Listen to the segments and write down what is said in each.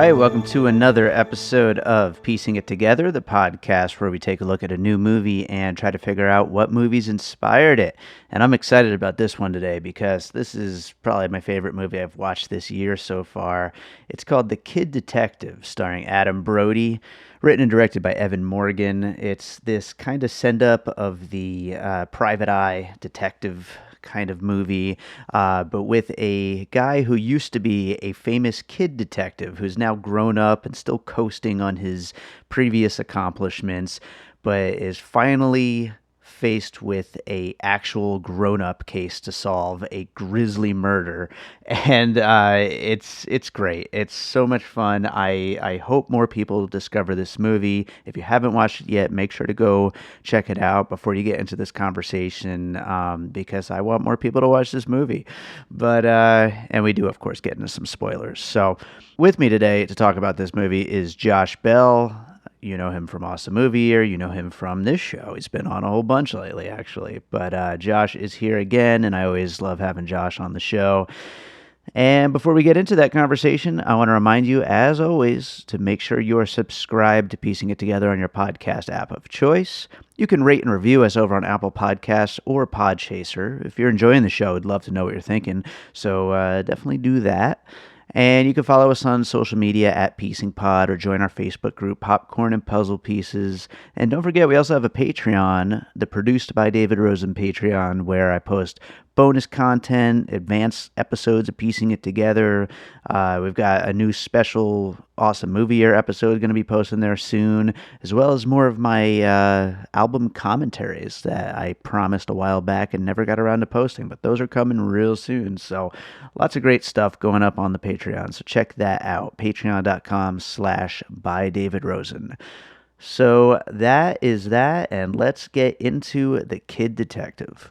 right, welcome to another episode of Piecing It Together, the podcast where we take a look at a new movie and try to figure out what movies inspired it. And I'm excited about this one today because this is probably my favorite movie I've watched this year so far. It's called The Kid Detective, starring Adam Brody, written and directed by Evan Morgan. It's this kind of send-up of the private eye detective kind of movie, but with a guy who used to be a famous kid detective who's now grown up and still coasting on his previous accomplishments, but is finally faced with a actual grown-up case to solve, a grisly murder, and it's great. It's so much fun. I hope more people discover this movie. If you haven't watched it yet, make sure to go check it out before you get into this conversation, because I want more people to watch this movie. But and we do, of course, get into some spoilers. So with me today to talk about this movie is Josh Bell. You know him from Awesome Movie Year. You know him from this show. He's been on a whole bunch lately, actually. But Josh is here again, and I always love having Josh on the show. And before we get into that conversation, I want to remind you, as always, to make sure you are subscribed to Piecing It Together on your podcast app of choice. You can rate and review us over on Apple Podcasts or Podchaser. If you're enjoying the show, I'd love to know what you're thinking. So definitely do that. And you can follow us on social media at Piecing Pod or join our Facebook group, Popcorn and Puzzle Pieces. And don't forget, we also have a Patreon, the Produced by David Rosen Patreon, where I post bonus content, advanced episodes of Piecing It Together. We've got a new special Awesome Movie Year episode going to be posting there soon, as well as more of my album commentaries that I promised a while back and never got around to posting, but those are coming real soon. So lots of great stuff going up on the Patreon. So check that out, patreon.com/bydavidrosen. So that is that, and let's get into The Kid Detective.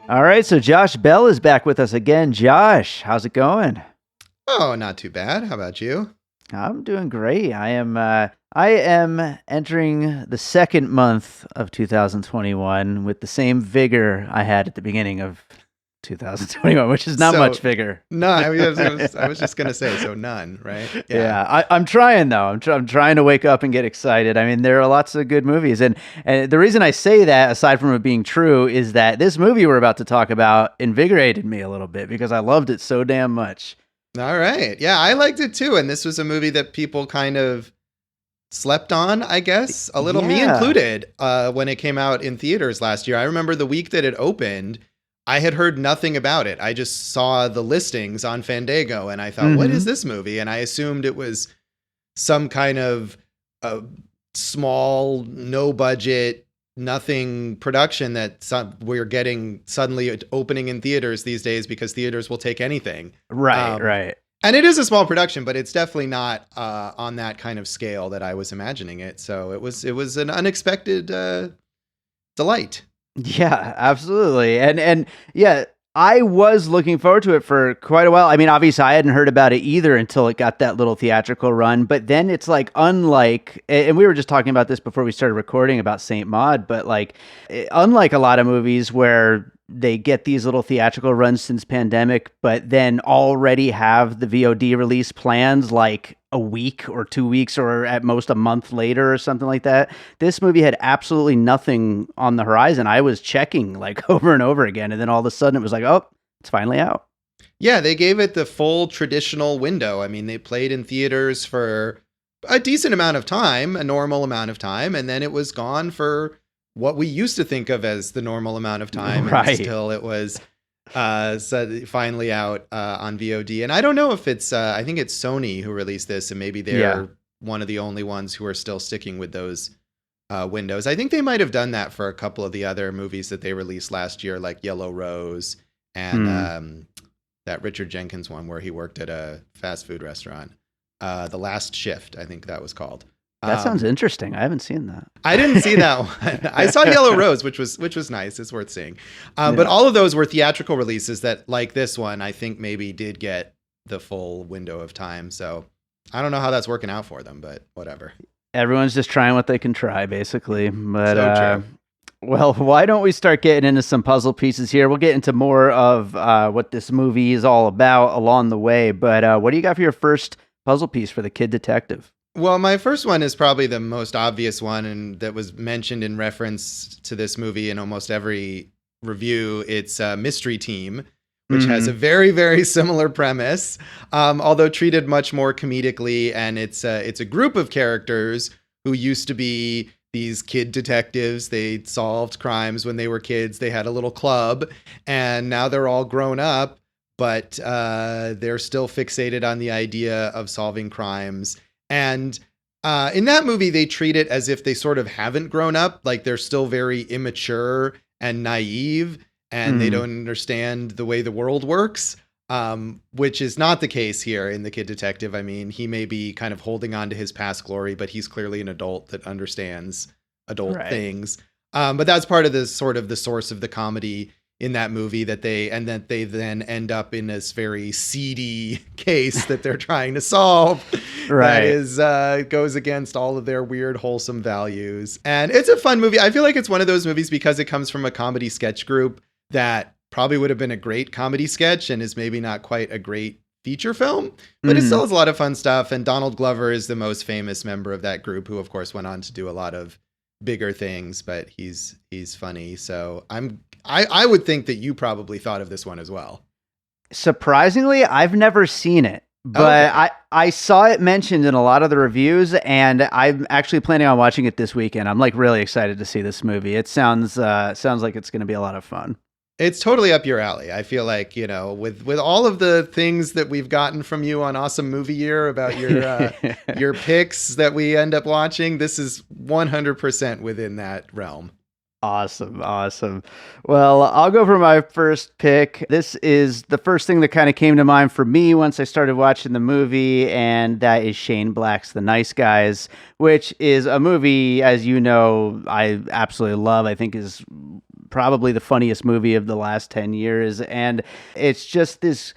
All right, so Josh Bell is back with us again. Josh, how's it going? Oh, not too bad. How about you? I'm doing great. I am entering the second month of 2021 with the same vigor I had at the beginning of 2021, which is not much vigor. No, I was just gonna say, so none, right? Yeah, I'm trying though. I'm trying to wake up and get excited. I mean, there are lots of good movies, and the reason I say that, aside from it being true, is that this movie we're about to talk about invigorated me a little bit because I loved it so damn much. All right, yeah, I liked it too, and this was a movie that people kind of slept on, I guess, a little, me included, when it came out in theaters last year. I remember the week that it opened, I had heard nothing about it. I just saw the listings on Fandango and I thought, what is this movie? And I assumed it was some kind of small, no budget, nothing production that we're getting suddenly opening in theaters these days because theaters will take anything. Right. And it is a small production, but it's definitely not on that kind of scale that I was imagining it. So it was an unexpected delight. Yeah, absolutely. And yeah, I was looking forward to it for quite a while. I mean, obviously I hadn't heard about it either until it got that little theatrical run, but then it's like, unlike, and we were just talking about this before we started recording about Saint Maud, but like, unlike a lot of movies where they get these little theatrical runs since pandemic, but then already have the VOD release plans like a week or 2 weeks or at most a month later or something like that. This movie had absolutely nothing on the horizon. I was checking like over and over again. And then all of a sudden it was like, oh, it's finally out. Yeah, they gave it the full traditional window. I mean, they played in theaters for a decent amount of time, a normal amount of time, and then it was gone for what we used to think of as the normal amount of time, right, until it was finally out on VOD. And I don't know if it's, I think it's Sony who released this, and maybe they're one of the only ones who are still sticking with those windows. I think they might have done that for a couple of the other movies that they released last year, like Yellow Rose and that Richard Jenkins one where he worked at a fast food restaurant. The Last Shift, I think that was called. That sounds interesting. I haven't seen that. I didn't see that one. I saw Yellow Rose, which was nice. It's worth seeing. But all of those were theatrical releases that, like this one, I think maybe did get the full window of time. So I don't know how that's working out for them, but whatever. Everyone's just trying what they can try, basically. But so true. Well, why don't we start getting into some puzzle pieces here? We'll get into more of what this movie is all about along the way. But what do you got for your first puzzle piece for the kid detective? Well, my first one is probably the most obvious one, and that was mentioned in reference to this movie in almost every review. It's Mystery Team, which has a very, very similar premise, although treated much more comedically. And it's a group of characters who used to be these kid detectives. They solved crimes when they were kids. They had a little club, and now they're all grown up, but they're still fixated on the idea of solving crimes. And in that movie, they treat it as if they sort of haven't grown up, like they're still very immature and naive, and they don't understand the way the world works, which is not the case here in The Kid Detective. I mean, he may be kind of holding on to his past glory, but he's clearly an adult that understands adult things. But that's part of the sort of the source of the comedy in that movie, that they then end up in this very seedy case that they're trying to solve. That is goes against all of their weird, wholesome values. And it's a fun movie. I feel like it's one of those movies, because it comes from a comedy sketch group, that probably would have been a great comedy sketch and is maybe not quite a great feature film, but it still has a lot of fun stuff. And Donald Glover is the most famous member of that group, who of course went on to do a lot of bigger things, but he's funny. So I would think that you probably thought of this one as well. Surprisingly, I've never seen it, but I saw it mentioned in a lot of the reviews, and I'm actually planning on watching it this weekend. I'm like really excited to see this movie. It sounds like it's going to be a lot of fun. It's totally up your alley. I feel like, you know, with all of the things that we've gotten from you on Awesome Movie Year about your your picks that we end up watching, this is 100% within that realm. Awesome. Well, I'll go for my first pick. This is the first thing that kind of came to mind for me once I started watching the movie, and that is Shane Black's The Nice Guys, which is a movie, as you know, I absolutely love. I think is probably the funniest movie of the last 10 years. And it's just this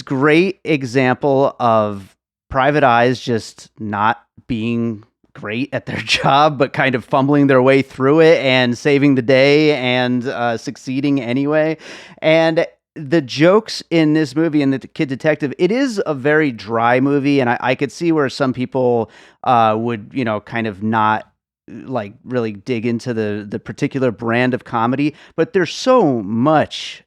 great example of private eyes just not being great at their job, but kind of fumbling their way through it and saving the day and succeeding anyway. And the jokes in this movie and The Kid Detective, it is a very dry movie. And I could see where some people would, you know, kind of not like really dig into the particular brand of comedy, but there's so much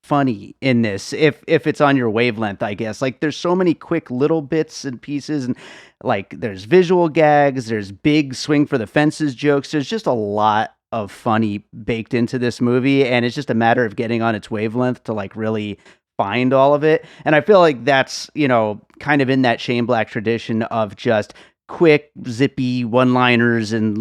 funny in this if it's on your wavelength, I guess. Like there's so many quick little bits and pieces, and like there's visual gags, there's big swing for the fences jokes. There's just a lot of funny baked into this movie, and it's just a matter of getting on its wavelength to like really find all of it. And I feel like that's, you know, kind of in that Shane Black tradition of just quick, zippy one-liners and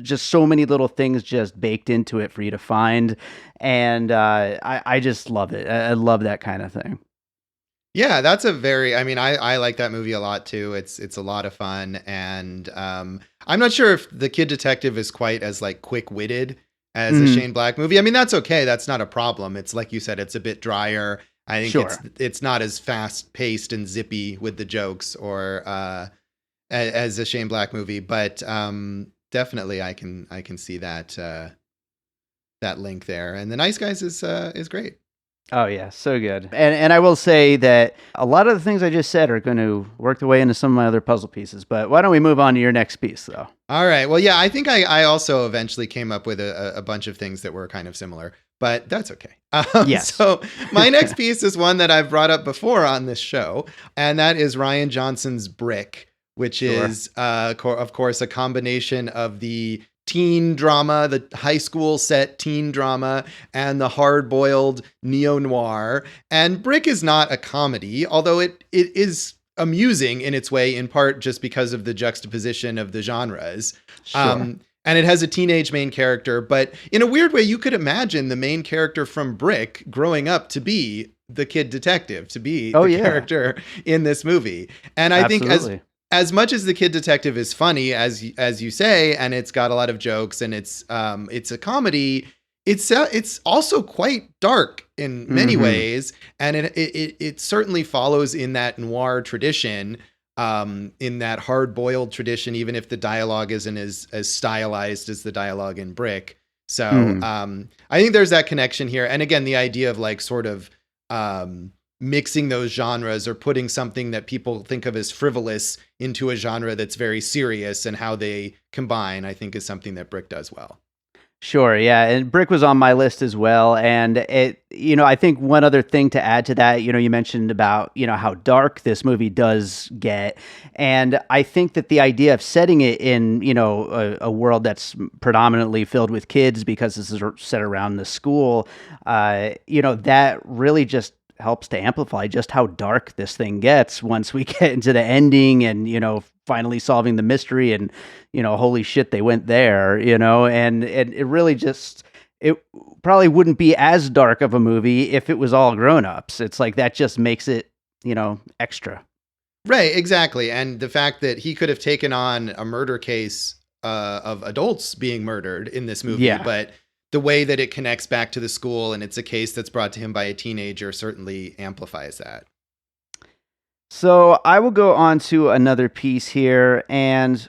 just so many little things just baked into it for you to find. And I just love it. I love that kind of thing. Yeah, that's I like that movie a lot too. It's a lot of fun. And I'm not sure if The Kid Detective is quite as like quick-witted as a Shane Black movie. I mean, that's okay. That's not a problem. It's like you said, it's a bit drier. I think it's not as fast-paced and zippy with the jokes or as a Shane Black movie, but definitely I can see that that link there. And The Nice Guys is great. Oh yeah, so good. And I will say that a lot of the things I just said are going to work their way into some of my other puzzle pieces. But why don't we move on to your next piece, though? All right. Well, yeah, I think I also eventually came up with a bunch of things that were kind of similar, but that's okay. Yes. So my next piece is one that I've brought up before on this show, and that is Rian Johnson's Brick, which is, of course, a combination of the teen drama, the high school set teen drama, and the hard-boiled neo-noir. And Brick is not a comedy, although it is amusing in its way, in part just because of the juxtaposition of the genres. Sure. And it has a teenage main character, but in a weird way, you could imagine the main character from Brick growing up to be the kid detective, to be character in this movie. And I think as much as The Kid Detective is funny, as you say, and it's got a lot of jokes, and it's a comedy, it's also quite dark in many ways, and it certainly follows in that noir tradition, in that hard-boiled tradition, even if the dialogue isn't as stylized as the dialogue in Brick. So I think there's that connection here. And again, the idea of like sort of mixing those genres or putting something that people think of as frivolous into a genre that's very serious, and how they combine, I think is something that Brick does well. Sure, yeah, and Brick was on my list as well, and I think one other thing to add to that, you mentioned about, how dark this movie does get, and I think that the idea of setting it in, a world that's predominantly filled with kids, because this is set around the school, that really just helps to amplify just how dark this thing gets once we get into the ending and, finally solving the mystery and, holy shit, they went there, and it really just, it probably wouldn't be as dark of a movie if it was all grown-ups. It's like that just makes it, extra. Right, exactly. And the fact that he could have taken on a murder case of adults being murdered in this movie, but the way that it connects back to the school and it's a case that's brought to him by a teenager certainly amplifies that. So I will go on to another piece here, and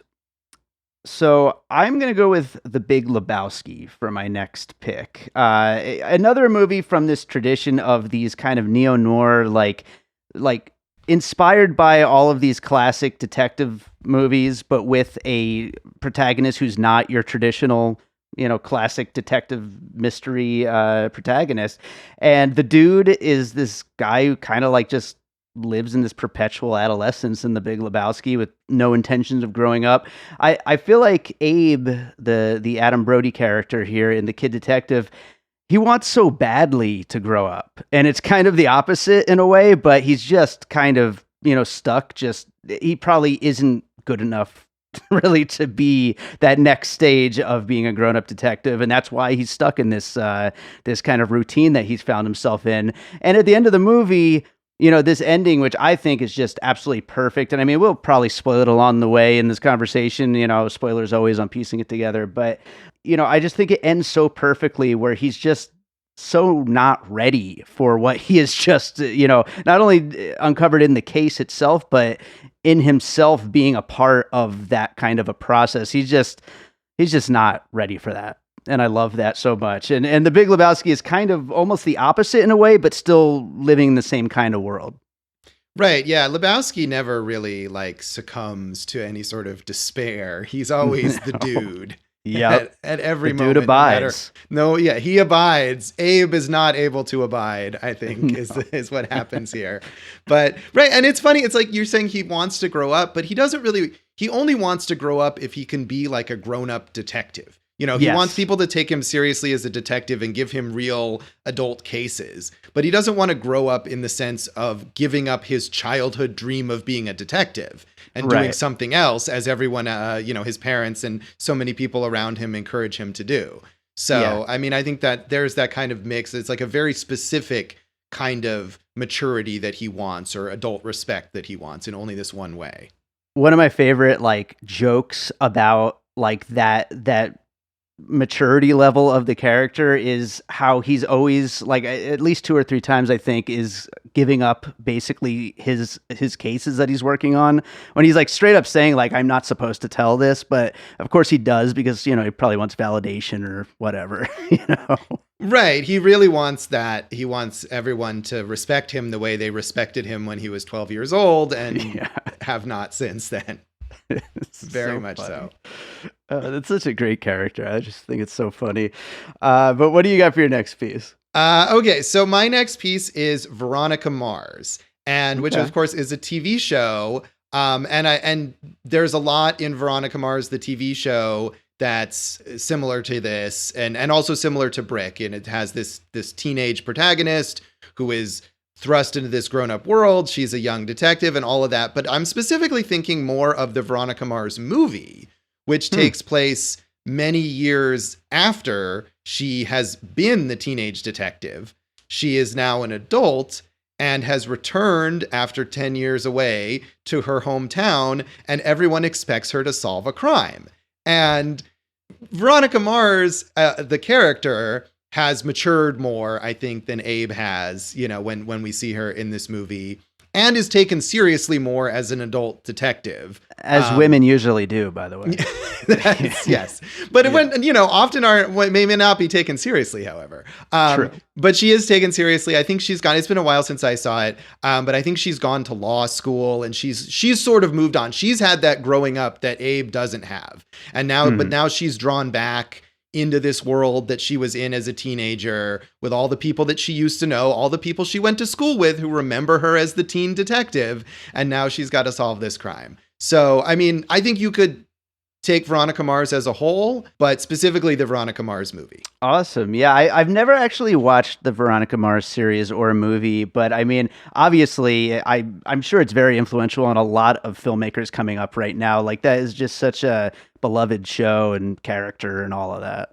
so I'm going to go with The Big Lebowski for my next pick. Another movie from this tradition of these kind of neo-noir, like inspired by all of these classic detective movies, but with a protagonist who's not your traditional, classic detective mystery protagonist. And the dude is this guy who kind of like just lives in this perpetual adolescence in The Big Lebowski with no intentions of growing up. I feel like Abe, the Adam Brody character here in The Kid Detective, he wants so badly to grow up, and it's kind of the opposite in a way, but he's just kind of, stuck. He probably isn't good enough really to be that next stage of being a grown-up detective, and that's why he's stuck in this kind of routine that he's found himself in. And at the end of the movie, this ending, which I think is just absolutely perfect. And I mean, we'll probably spoil it along the way in this conversation, spoilers always on piecing it together. But, I just think it ends so perfectly where he's just so not ready for what he is just, not only uncovered in the case itself, but in himself being a part of that kind of a process. He's just not ready for that. And I love that so much. And The Big Lebowski is kind of almost the opposite in a way, but still living in the same kind of world. Right. Yeah. Lebowski never really succumbs to any sort of despair. He's always the dude. Yeah. At every the moment. Dude abides. He abides. Abe is not able to abide, I think, is what happens here. But right. And it's funny. It's like you're saying he wants to grow up, but he doesn't really, he only wants to grow up if he can be like a grown-up detective. He wants people to take him seriously as a detective and give him real adult cases. But he doesn't want to grow up in the sense of giving up his childhood dream of being a detective and doing something else, as everyone, his parents and so many people around him encourage him to do. So, I mean, I think that there's that kind of mix. It's like a very specific kind of maturity that he wants, or adult respect that he wants, in only this one way. One of my favorite jokes about that maturity level of the character is how he's always at least 2 or 3 times I think is giving up basically his cases that he's working on, when he's straight up saying I'm not supposed to tell this, but of course he does, because he probably wants validation or whatever. Right. He really wants that. He wants everyone to respect him the way they respected him when he was 12 years old and have not since then. Very much so. That's such a great character. I just think it's so funny. But what do you got for your next piece? Okay, so my next piece is Veronica Mars, and which of course is a TV show. And there's a lot in Veronica Mars, the TV show, that's similar to this, and also similar to Brick. And it has this teenage protagonist who is thrust into this grown-up world. She's a young detective and all of that. But I'm specifically thinking more of the Veronica Mars movie, which takes place many years after she has been the teenage detective. She is now an adult and has returned after 10 years away to her hometown, and everyone expects her to solve a crime. And Veronica Mars, the character, has matured more, I think, than Abe has, when we see her in this movie. and is taken seriously more as an adult detective. As women usually do, by the way. Yes. But when, often may not be taken seriously, however. True. But she is taken seriously. I think it's been a while since I saw it. But I think she's gone to law school and she's sort of moved on. She's had that growing up that Abe doesn't have. And now, but now she's drawn back into this world that she was in as a teenager with all the people that she used to know, all the people she went to school with who remember her as the teen detective. And now she's got to solve this crime. So, I mean, I think you could take Veronica Mars as a whole, but specifically the Veronica Mars movie. Awesome. Yeah, I've never actually watched the Veronica Mars series or a movie, but I mean, obviously, I'm sure it's very influential on a lot of filmmakers coming up right now. Like, that is just such a beloved show and character and all of that.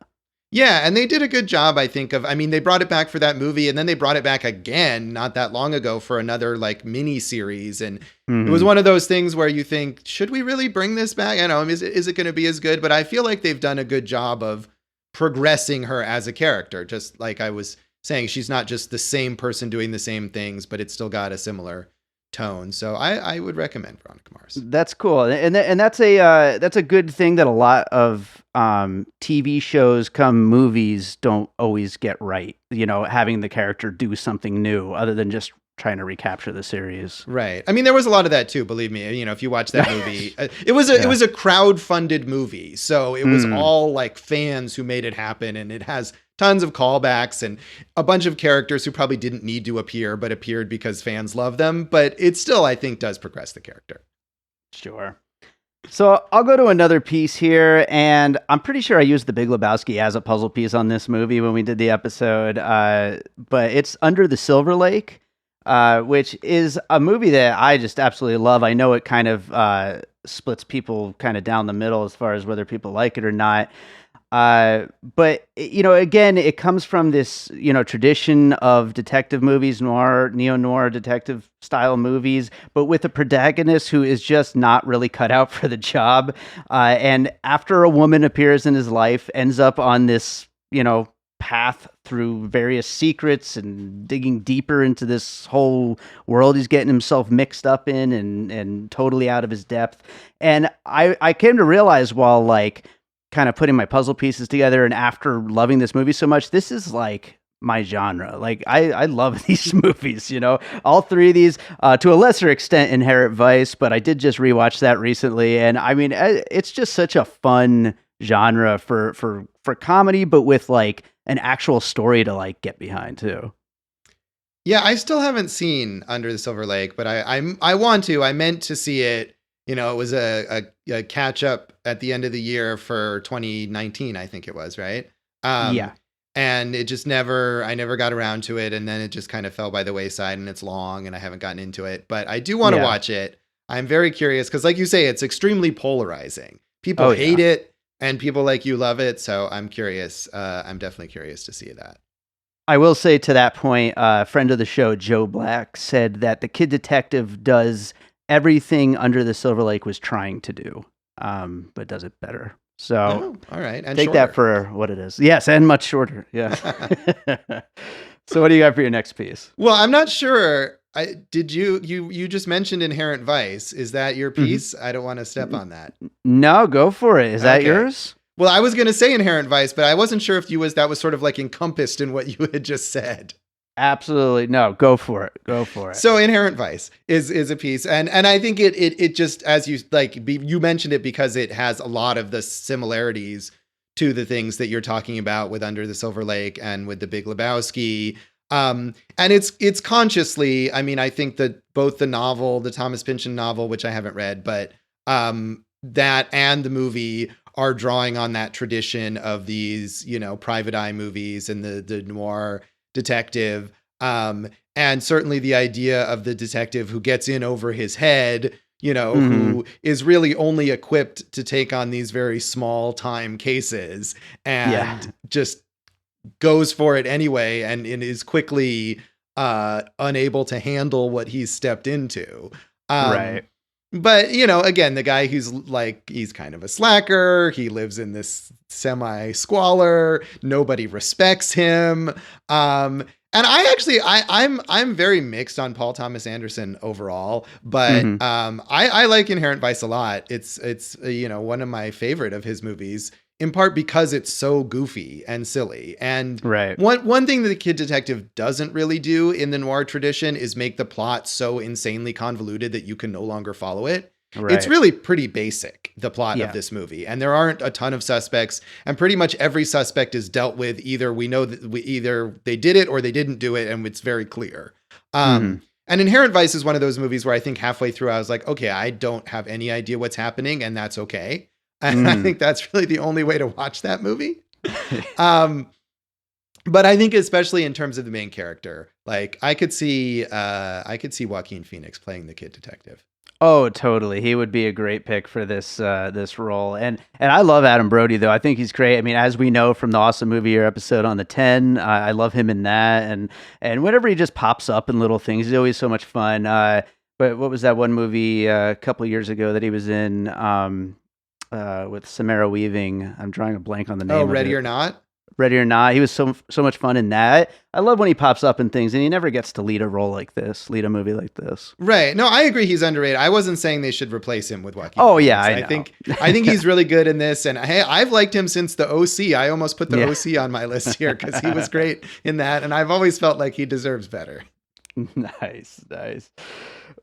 Yeah, and they did a good job, I think, they brought it back for that movie, and then they brought it back again not that long ago for another, like, mini-series, and it was one of those things where you think, should we really bring this back? Is it going to be as good? But I feel like they've done a good job of progressing her as a character, just like I was saying, she's not just the same person doing the same things, but it's still got a similar tone. So I would recommend Veronica Mars. That's cool, and that's a good thing that a lot of TV shows come movies don't always get right. Having the character do something new other than just trying to recapture the series. Right. I mean, there was a lot of that too. Believe me. If you watch that movie, it was a crowd-funded movie, so it was all like fans who made it happen, and it has tons of callbacks and a bunch of characters who probably didn't need to appear, but appeared because fans love them. But it still, I think, does progress the character. Sure. So I'll go to another piece here, and I'm pretty sure I used the Big Lebowski as a puzzle piece on this movie when we did the episode, but it's Under the Silver Lake, which is a movie that I just absolutely love. I know it kind of splits people kind of down the middle as far as whether people like it or not. But again, it comes from this, tradition of detective movies, neo-noir detective style movies, but with a protagonist who is just not really cut out for the job. And after a woman appears in his life, ends up on this, path through various secrets and digging deeper into this whole world he's getting himself mixed up in and totally out of his depth. And I came to realize while kind of putting my puzzle pieces together and after loving this movie so much, this is like my genre. Like I love these movies, all three of these, to a lesser extent Inherent Vice, but I did just rewatch that recently. And I mean, it's just such a fun genre for comedy, but with like an actual story to get behind too. Yeah. I still haven't seen Under the Silver Lake, but I want to. I meant to see it. It was a catch up at the end of the year for 2019, I think it was, right? Yeah. And it just I never got around to it. And then it just kind of fell by the wayside, and it's long and I haven't gotten into it, but I do want to watch it. I'm very curious because, like you say, it's extremely polarizing. People hate it and people like you love it. So I'm curious. I'm definitely curious to see that. I will say to that point, a friend of the show, Joe Black, said that the kid detective does everything Under the Silver Lake was trying to do, but does it better. So all right. And take shorter. that for what it is. Yes, and much shorter. Yeah. So what do you got for your next piece? Well, I'm not sure. Did you just mentioned Inherent Vice? Is that your piece? I don't want to step on that. No, go for it. Is that yours? Well, I was going to say Inherent Vice, but I wasn't sure if that was sort of like encompassed in what you had just said. Absolutely. No, go for it. Go for it. So Inherent Vice is a piece. And I think it just, as you you mentioned it because it has a lot of the similarities to the things that you're talking about with Under the Silver Lake and with the Big Lebowski. And it's consciously, I think that both the novel, the Thomas Pynchon novel, which I haven't read, but that and the movie are drawing on that tradition of these, private eye movies and the noir detective. And certainly the idea of the detective who gets in over his head, who is really only equipped to take on these very small time cases and just goes for it anyway and is quickly unable to handle what he's stepped into. Right. But, again, the guy who's like, he's kind of a slacker. He lives in this semi squalor. Nobody respects him. And I'm very mixed on Paul Thomas Anderson overall, but I like Inherent Vice a lot. It's one of my favorite of his movies, in part because it's so goofy and silly. And one thing that The Kid Detective doesn't really do in the noir tradition is make the plot so insanely convoluted that you can no longer follow it. Right. It's really pretty basic, the plot of this movie. And there aren't a ton of suspects. And pretty much every suspect is dealt with. Either we know that either they did it or they didn't do it. And it's very clear. And Inherent Vice is one of those movies where I think halfway through, I was like, okay, I don't have any idea what's happening. And that's okay. And I think that's really the only way to watch that movie. But I think especially in terms of the main character, like I could see Joaquin Phoenix playing the Kid Detective. Oh, totally. He would be a great pick for this role. And I love Adam Brody, though. I think he's great. I mean, as we know from the Awesome Movie Year episode on the 10, I love him in that. And whenever he just pops up in little things, he's always so much fun. But what was that one movie a couple of years ago that he was in with Samara Weaving? I'm drawing a blank on the name. Oh, Ready or Not? Ready or Not. He was so much fun in that. I love when he pops up in things, and he never gets to lead a movie like this. Right. No, I agree. He's underrated. I wasn't saying they should replace him with Joaquin. Oh Phoenix. Yeah, I think he's really good in this. And hey, I've liked him since the OC. I almost put the OC on my list here because he was great in that, and I've always felt like he deserves better. Nice.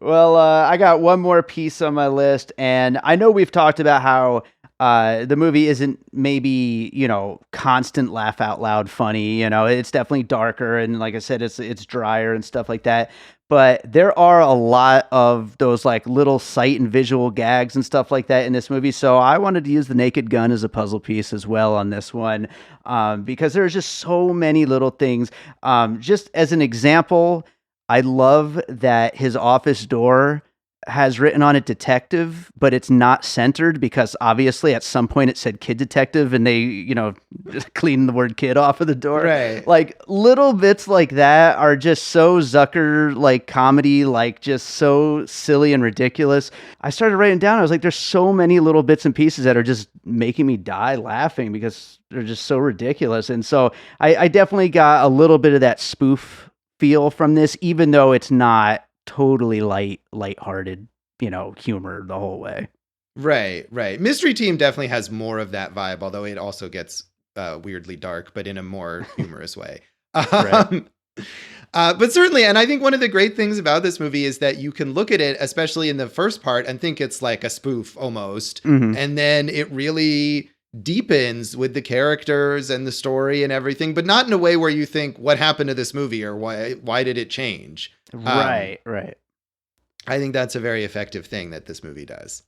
Well, I got one more piece on my list, and I know we've talked about how the movie isn't maybe, constant laugh out loud funny. It's definitely darker. And like I said, it's drier and stuff like that. But there are a lot of those like little sight and visual gags and stuff like that in this movie. So I wanted to use the Naked Gun as a puzzle piece as well on this one, because there's just so many little things. Just as an example, I love that his office door has written on it detective, but it's not centered because obviously at some point it said Kid Detective and they, just cleaned the word kid off of the door. Right. Like little bits like that are just so Zucker like comedy, like just so silly and ridiculous. I started writing down, I was like, there's so many little bits and pieces that are just making me die laughing because they're just so ridiculous. And so I definitely got a little bit of that spoof feel from this, even though it's not totally lighthearted, humor the whole way. Right. Mystery Team definitely has more of that vibe, although it also gets weirdly dark, but in a more humorous way. But certainly, and I think one of the great things about this movie is that you can look at it, especially in the first part, and think it's like a spoof almost. And then it really deepens with the characters and the story and everything, but not in a way where you think, what happened to this movie or why did it change? Right. I think that's a very effective thing that this movie does.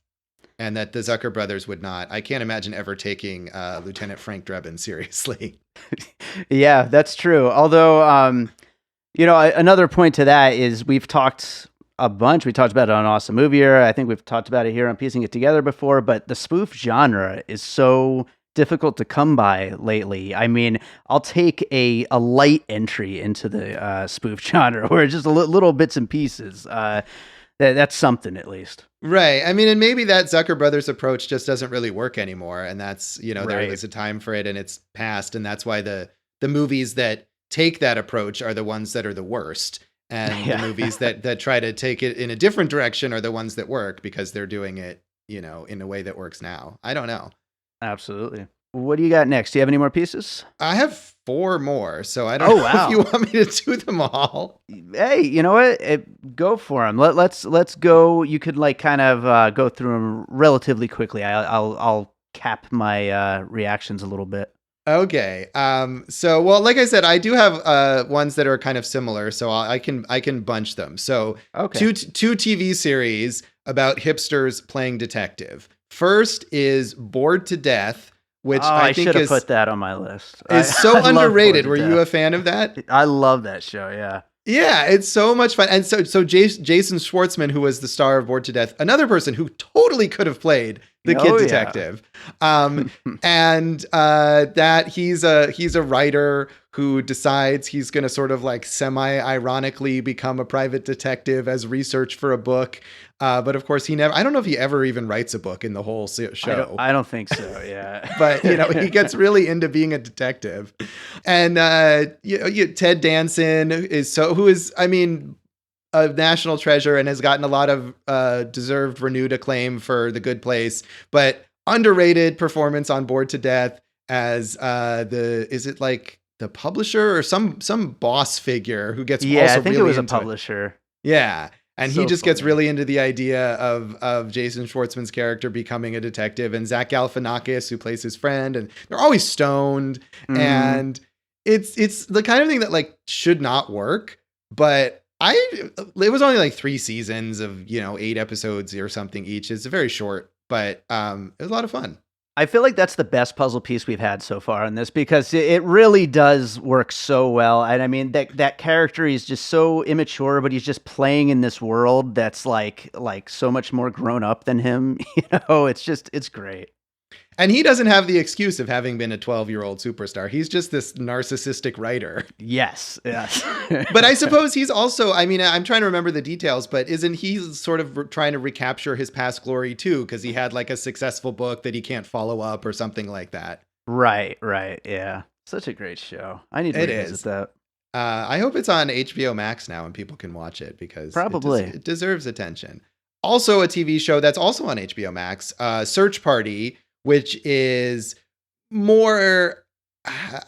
And that the Zucker brothers would not. I can't imagine ever taking Lieutenant Frank Drebin seriously. Yeah, that's true. Although, another point to that is we've talked a bunch. We talked about it on Awesome Movie Year. I think we've talked about it here on Piecing It Together before, but the spoof genre is so difficult to come by lately. I mean, I'll take a light entry into the spoof genre where it's just little bits and pieces. That's something at least. Right. I mean, and maybe that Zucker Brothers approach just doesn't really work anymore. And that's, there is a time for it and it's past. And that's why the movies that take that approach are the ones that are the worst. And the movies that try to take it in a different direction are the ones that work because they're doing it, in a way that works now. I don't know. Absolutely. What do you got next? Do you have any more pieces? I have 4 more, so I don't know if you want me to do them all. Hey, you know what? Go for them. Let's go. You could kind of go through them relatively quickly. I'll cap my reactions a little bit. Okay. So, well, like I said, I do have ones that are kind of similar, so I can bunch them. So, two TV series about hipsters playing detective. First is Bored to Death, which I think should have put that on my list. Is so underrated. Were you a fan of that? I love that show. Yeah. Yeah, it's so much fun. And so Jason Schwartzman, who was the star of Bored to Death, another person who totally could have played the Kid Detective. And that he's a writer who decides he's going to sort of like semi-ironically become a private detective as research for a book. But of course, I don't know if he ever even writes a book in the whole show. I don't think so, yeah. But, he gets really into being a detective. And Ted Danson who is, I mean, a national treasure and has gotten a lot of deserved renewed acclaim for The Good Place, but underrated performance on Bored to Death as is it like the publisher or some boss figure who gets I think really it was a into publisher. Yeah. And So he just funny. gets really into the idea of Jason Schwartzman's character becoming a detective, and Zach Galifianakis, who plays his friend, and they're always stoned. And it's the kind of thing that like should not work. But it was only like 3 seasons of, 8 episodes or something each. It's very short, but it was a lot of fun. I feel like that's the best puzzle piece we've had so far in this, because it really does work so well. And I mean, that character is just so immature, but he's just playing in this world that's like so much more grown up than him. It's great. And he doesn't have the excuse of having been a 12-year-old superstar. He's just this narcissistic writer. Yes. But I suppose he's also, I mean, I'm trying to remember the details, but isn't he sort of trying to recapture his past glory too? Because he had like a successful book that he can't follow up or something like that. Right. Yeah. Such a great show. I need to revisit that. I hope it's on HBO Max now and people can watch it, because probably it deserves attention. Also a TV show that's also on HBO Max, Search Party, which is more,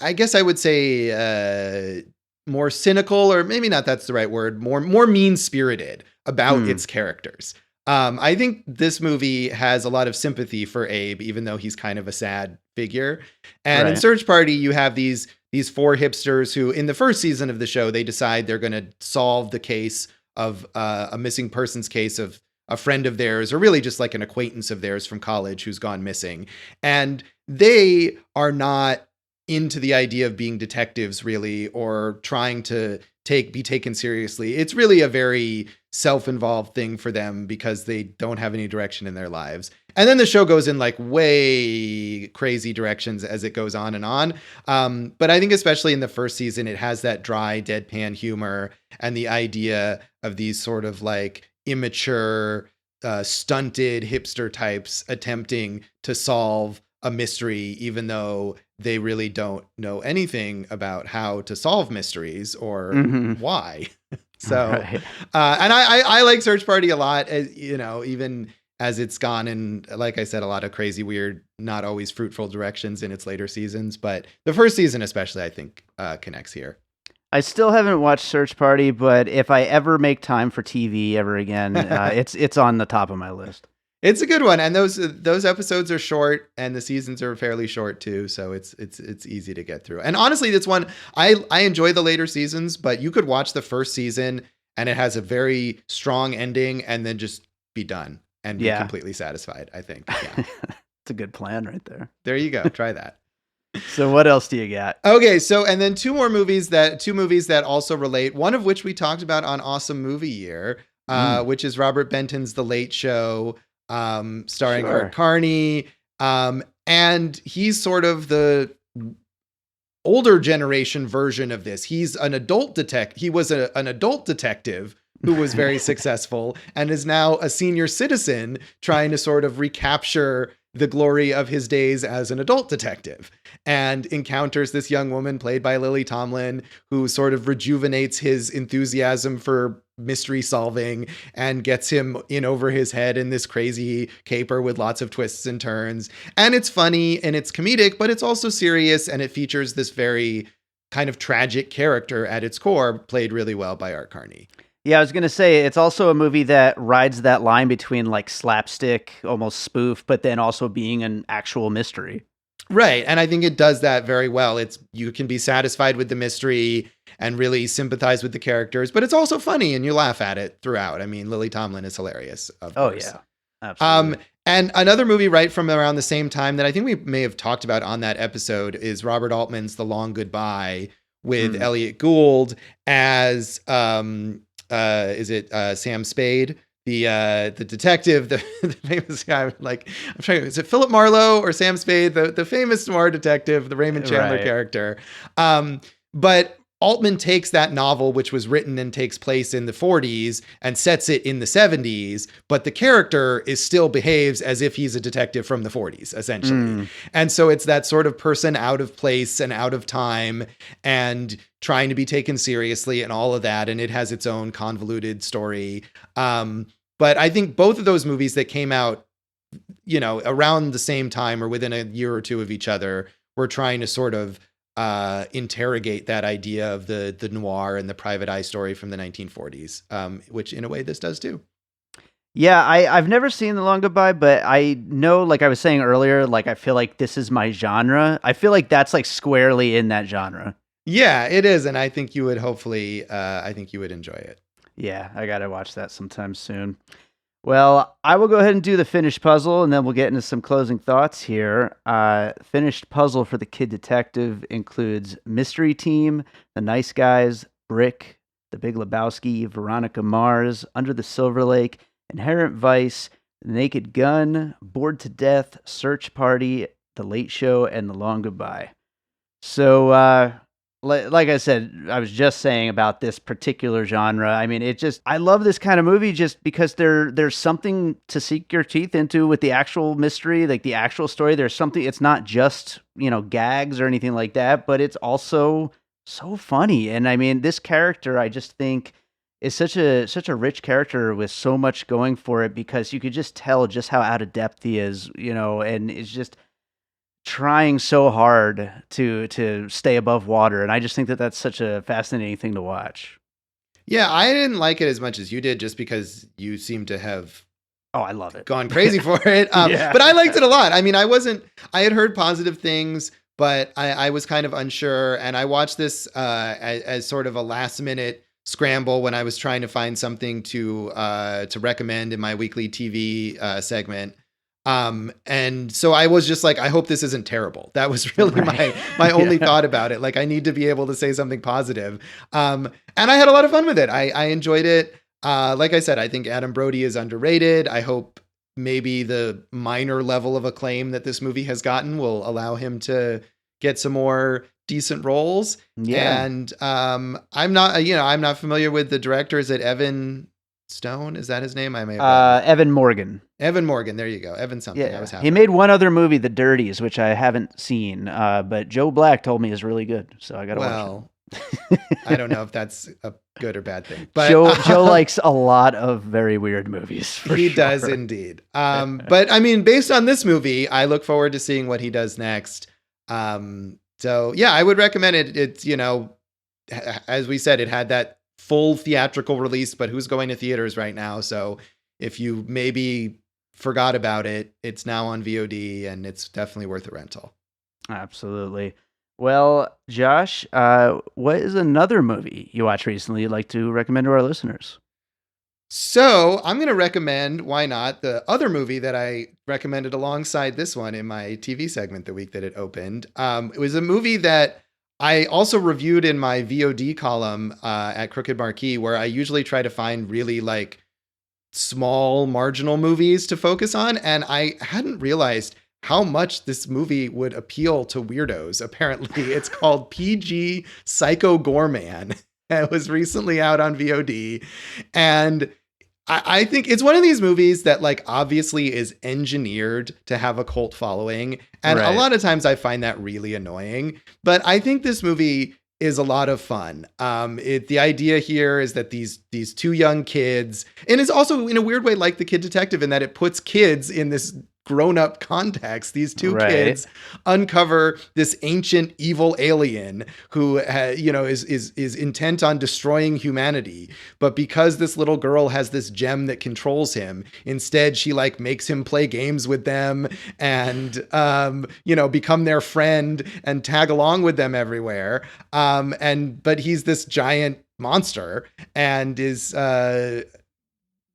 I guess I would say, more cynical, or maybe not that's the right word, more mean-spirited about its characters. I think this movie has a lot of sympathy for Abe, even though he's kind of a sad figure. And in Search Party, you have these 4 hipsters who, in the first season of the show, they decide they're going to solve the case of a missing persons case of a friend of theirs, or really just like an acquaintance of theirs from college who's gone missing. And they are not into the idea of being detectives really, or trying to be taken seriously. It's really a very self-involved thing for them because they don't have any direction in their lives. And then the show goes in like way crazy directions as it goes on and on. But I think especially in the first season, it has that dry, deadpan humor and the idea of these sort of like immature, stunted hipster types attempting to solve a mystery, even though they really don't know anything about how to solve mysteries or why. So, and I like Search Party a lot, even as it's gone in, like I said, a lot of crazy, weird, not always fruitful directions in its later seasons. But the first season, especially, I think connects here. I still haven't watched Search Party, but if I ever make time for TV ever again, it's on the top of my list. It's a good one, and those episodes are short, and the seasons are fairly short too, so it's easy to get through. And honestly, this one I enjoy the later seasons, but you could watch the first season, and it has a very strong ending, and then just be done and be completely satisfied. I think. Yeah. It's a good plan right there. There you go. Try that. So what else do you got? Okay, so and then two movies that also relate. One of which we talked about on Awesome Movie Year, which is Robert Benton's The Late Show, starring Art Carney, and he's sort of the older generation version of this. He's an adult detective. He was an adult detective who was very successful and is now a senior citizen trying to sort of recapture the glory of his days as an adult detective, and encounters this young woman played by Lily Tomlin, who sort of rejuvenates his enthusiasm for mystery solving and gets him in over his head in this crazy caper with lots of twists and turns. And it's funny and it's comedic, but it's also serious, and it features this very kind of tragic character at its core, played really well by Art Carney. Yeah, I was going to say, it's also a movie that rides that line between like slapstick, almost spoof, but then also being an actual mystery. Right. And I think it does that very well. You can be satisfied with the mystery and really sympathize with the characters, but it's also funny and you laugh at it throughout. I mean, Lily Tomlin is hilarious, of course. Yeah, absolutely. And another movie right from around the same time that I think we may have talked about on that episode is Robert Altman's The Long Goodbye, with Elliot Gould as Sam Spade, the detective, the famous guy, like, I'm trying, is it Philip Marlowe or Sam Spade, the famous noir detective, the Raymond Chandler character. But Altman takes that novel, which was written and takes place in the 40s, and sets it in the 70s, but the character still behaves as if he's a detective from the 40s, essentially. And so it's that sort of person out of place and out of time and trying to be taken seriously and all of that. And it has its own convoluted story. But I think both of those movies that came out, around the same time or within a year or two of each other, were trying to sort of interrogate that idea of the noir and the private eye story from the 1940s, which in a way this does too. Yeah, I've never seen The Long Goodbye, but I know, like I was saying earlier, like I feel like this is my genre. I feel like that's like squarely in that genre. Yeah, it is, and I think you would I think you would enjoy it. Yeah, I gotta watch that sometime soon. Well, I will go ahead and do the finished puzzle, and then we'll get into some closing thoughts here. Finished puzzle for the Kid Detective includes Mystery Team, The Nice Guys, Brick, The Big Lebowski, Veronica Mars, Under the Silver Lake, Inherent Vice, The Naked Gun, Bored to Death, Search Party, The Late Show, and The Long Goodbye. So, like I said, I was just saying about this particular genre. I mean, I love this kind of movie just because there's something to sink your teeth into with the actual mystery, like the actual story. There's something, it's not just, gags or anything like that, but it's also so funny. And I mean, this character, I just think is such a rich character with so much going for it, because you could just tell just how out of depth he is, and it's just trying so hard to stay above water. And I just think that that's such a fascinating thing to watch. Yeah, I didn't like it as much as you did, just because you seem to have I love it. Gone crazy for it. Yeah. But I liked it a lot. I mean, I had heard positive things, but I was kind of unsure. And I watched this as sort of a last minute scramble when I was trying to find something to recommend in my weekly TV segment. And so I was just like, I hope this isn't terrible. That was really my only thought about it. Like, I need to be able to say something positive. And I had a lot of fun with it. I enjoyed it. Like I said, I think Adam Brody is underrated. I hope maybe the minor level of acclaim that this movie has gotten will allow him to get some more decent roles. Yeah. And I'm not familiar with the director. Is it Evan Stone? Is that his name? I may have Evan Morgan. Evan Morgan. There you go. Evan something. Yeah. I was happy. He made one other movie, The Dirties, which I haven't seen. But Joe Black told me is really good, so I got to watch it. I don't know if that's a good or bad thing, but Joe likes a lot of very weird movies. He does indeed. But I mean, based on this movie, I look forward to seeing what he does next. So yeah, I would recommend it. It's, as we said, it had that full theatrical release, but who's going to theaters right now? So if you maybe forgot about it, it's now on VOD, and it's definitely worth a rental. Absolutely. Well, Josh, what is another movie you watched recently you'd like to recommend to our listeners? So I'm going to recommend, why not, the other movie that I recommended alongside this one in my TV segment the week that it opened. It was a movie that I also reviewed in my VOD column at Crooked Marquee, where I usually try to find really like small marginal movies to focus on. And I hadn't realized how much this movie would appeal to weirdos. Apparently, it's called PG Psycho Goreman. It was recently out on VOD. And I think it's one of these movies that, like, obviously is engineered to have a cult following. And a lot of times I find that really annoying. But I think this movie is a lot of fun. The idea here is that these two young kids, and it's also in a weird way like The Kid Detective in that it puts kids in this grown-up context. These two kids uncover this ancient evil alien who is intent on destroying humanity, but because this little girl has this gem that controls him, instead she like makes him play games with them and become their friend and tag along with them everywhere, but he's this giant monster and is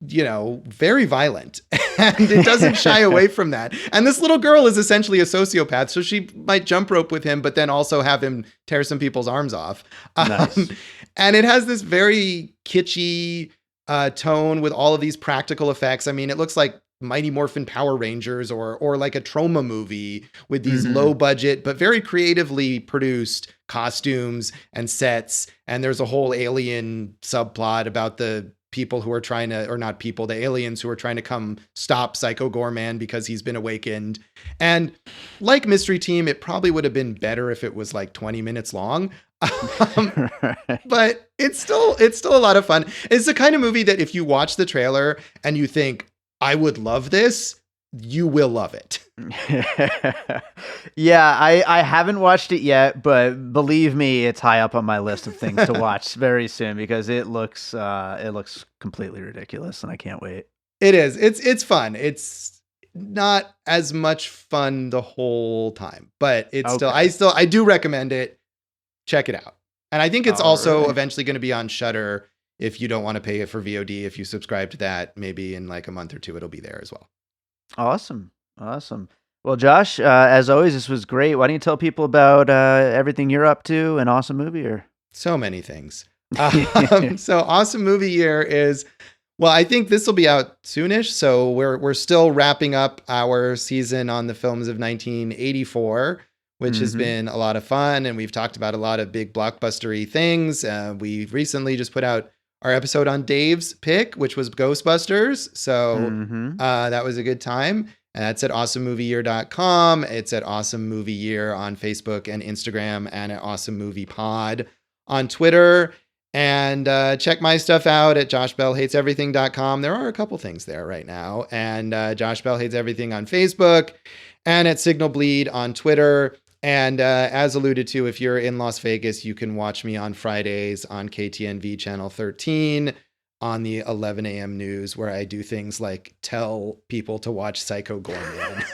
very violent, and it doesn't shy away from that. And this little girl is essentially a sociopath, so she might jump rope with him, but then also have him tear some people's arms off. Nice. And it has this very kitschy tone with all of these practical effects. I mean, it looks like Mighty Morphin Power Rangers or like a trauma movie with these low budget but very creatively produced costumes and sets. And there's a whole alien subplot about the people who are trying to, or not people, the aliens who are trying to come stop Psycho Goreman because he's been awakened. And like Mystery Team, it probably would have been better if it was like 20 minutes long. But it's still a lot of fun. It's the kind of movie that if you watch the trailer and you think, I would love this, you will love it. Yeah, I haven't watched it yet, but believe me, it's high up on my list of things to watch very soon because it looks completely ridiculous, and I can't wait. It is. It's fun. It's not as much fun the whole time, but it's I do recommend it. Check it out. And I think it's also eventually going to be on Shudder if you don't want to pay it for VOD. If you subscribe to that, maybe in like a month or two, it'll be there as well. Awesome. Well, Josh, as always, this was great. Why don't you tell people about everything you're up to and Awesome Movie Year? So many things. So Awesome Movie Year is, well, I think this will be out soonish. So we're still wrapping up our season on the films of 1984, which has been a lot of fun. And we've talked about a lot of big blockbustery things. We recently just put out our episode on Dave's pick, which was Ghostbusters. So that was a good time. And that's at awesomemovieyear.com. It's at Awesome Movie Year on Facebook and Instagram, and at Awesome Movie Pod on Twitter. And check my stuff out at joshbellhateseverything.com. There are a couple things there right now. And Josh Bell Hates Everything on Facebook, and at Signal Bleed on Twitter. And as alluded to, if you're in Las Vegas, you can watch me on Fridays on KTNV Channel 13 on the 11 a.m. news, where I do things like tell people to watch Psycho Goreman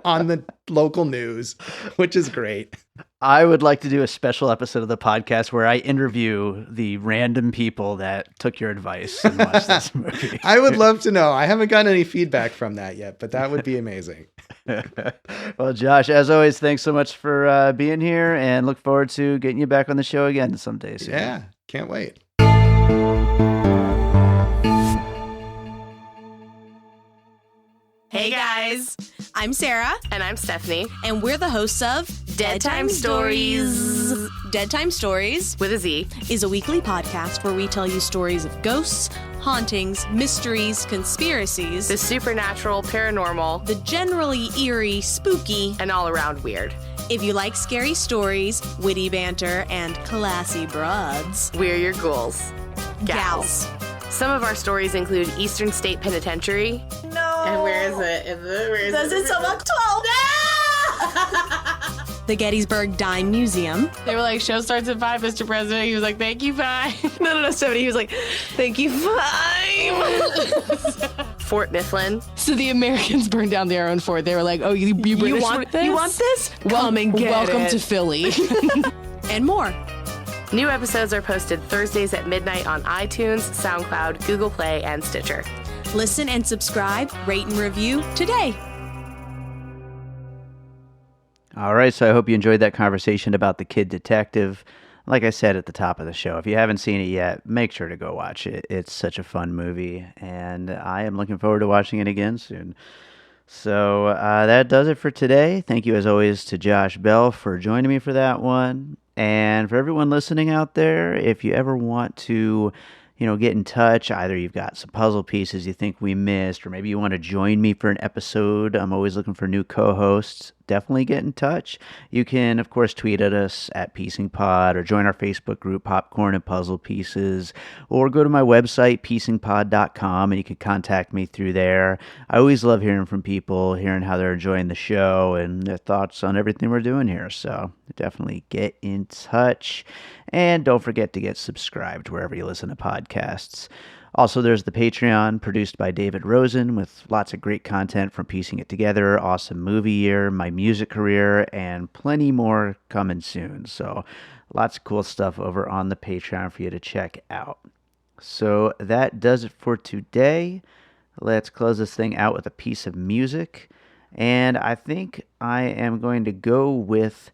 on the local news, which is great. I would like to do a special episode of the podcast where I interview the random people that took your advice and watched this movie. I would love to know. I haven't gotten any feedback from that yet, but that would be amazing. Well, Josh, as always, thanks so much for being here, and look forward to getting you back on the show again someday soon. Yeah, can't wait. Hey guys, I'm Sarah. And I'm Stephanie. And we're the hosts of Dead Time Stories. Dead Time Stories, with a Z, is a weekly podcast where we tell you stories of ghosts, hauntings, mysteries, conspiracies, the supernatural, paranormal, the generally eerie, spooky, and all around weird. If you like scary stories, witty banter, and classy broads, we're your ghouls. Gals. Some of our stories include Eastern State Penitentiary. No. And where is it? Does it sum up 12? No! The Gettysburg Dime Museum. They were like, show starts at 5, Mr. President. He was like, thank you, 5. No, 70. He was like, thank you, 5. Fort Mifflin. So the Americans burned down their own fort. They were like, oh, you British want this? You want this? Come and get Welcome to Philly. And more. New episodes are posted Thursdays at midnight on iTunes, SoundCloud, Google Play, and Stitcher. Listen and subscribe, rate and review today. All right, so I hope you enjoyed that conversation about The Kid Detective. Like I said at the top of the show, if you haven't seen it yet, make sure to go watch it. It's such a fun movie, and I am looking forward to watching it again soon. So that does it for today. Thank you, as always, to Josh Bell for joining me for that one. And for everyone listening out there, if you ever want to, get in touch, either you've got some puzzle pieces you think we missed, or maybe you want to join me for an episode. I'm always looking for new co-hosts. Definitely get in touch. You can, of course, tweet at us at PiecingPod, or join our Facebook group, Popcorn and Puzzle Pieces, or go to my website, piecingpod.com, and you can contact me through there. I always love hearing from people, hearing how they're enjoying the show and their thoughts on everything we're doing here. So definitely get in touch. And don't forget to get subscribed wherever you listen to podcasts. Also, there's the Patreon, produced by David Rosen, with lots of great content from Piecing It Together, Awesome Movie Year, my music career, and plenty more coming soon. So lots of cool stuff over on the Patreon for you to check out. So that does it for today. Let's close this thing out with a piece of music. And I think I am going to go with,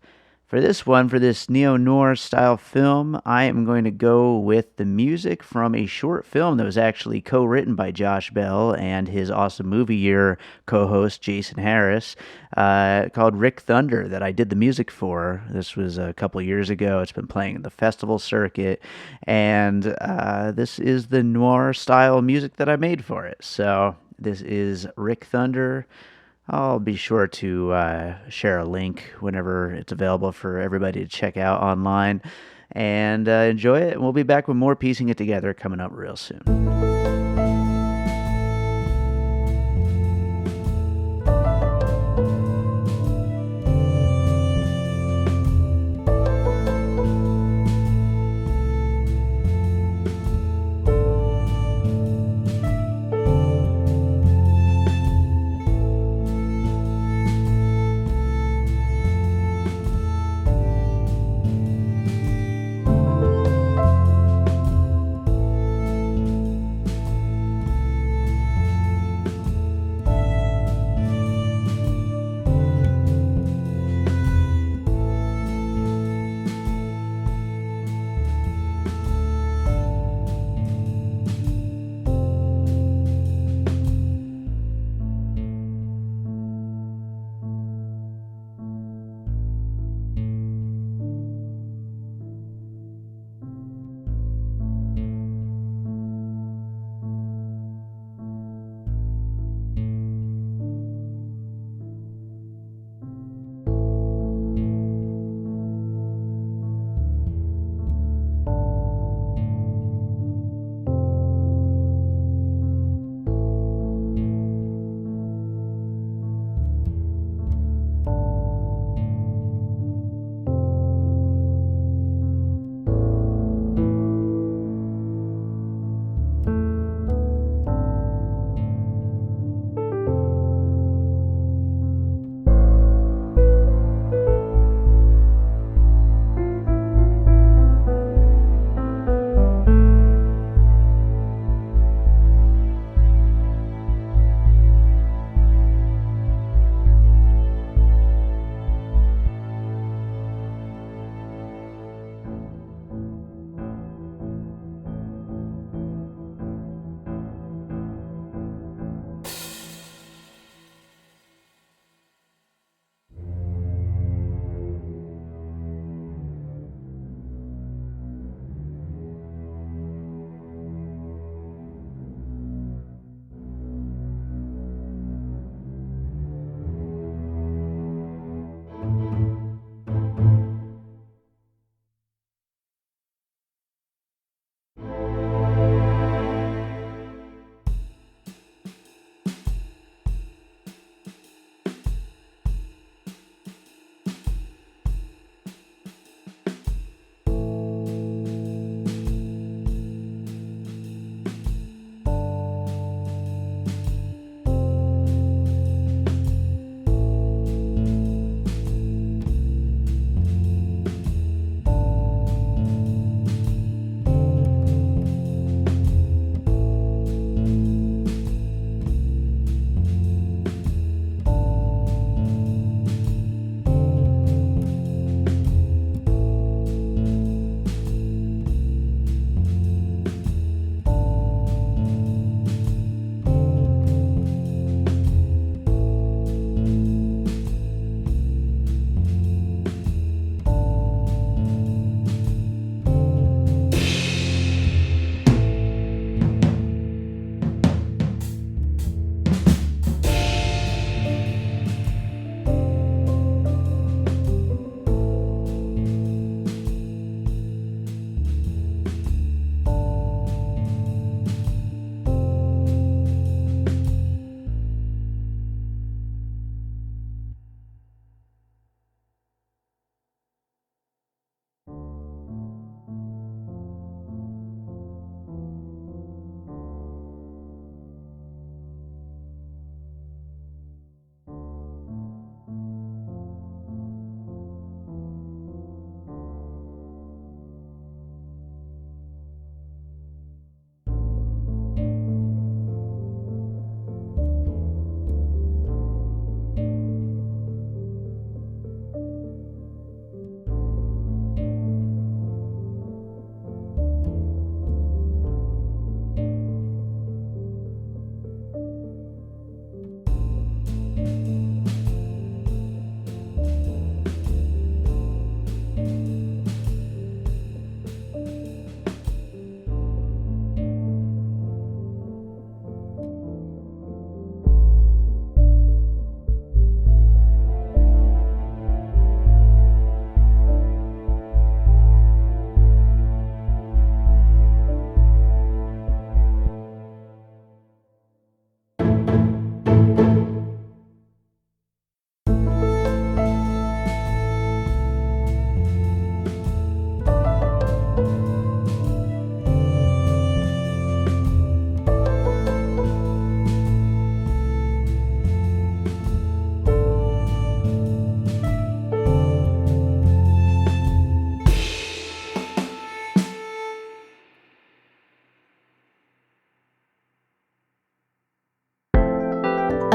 for For this one, for this neo-noir style film, I am going to go with the music from a short film that was actually co-written by Josh Bell and his Awesome Movie Year co-host Jason Harris, called Rick Thunder, that I did the music for. This was a couple years ago. It's been playing in the festival circuit, and this is the noir style music that I made for it. So this is Rick Thunder. I'll be sure to share a link whenever it's available for everybody to check out online, and enjoy it. And we'll be back with more Piecing It Together coming up real soon.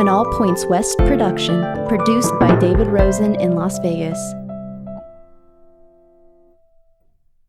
An All Points West production, produced by David Rosen in Las Vegas.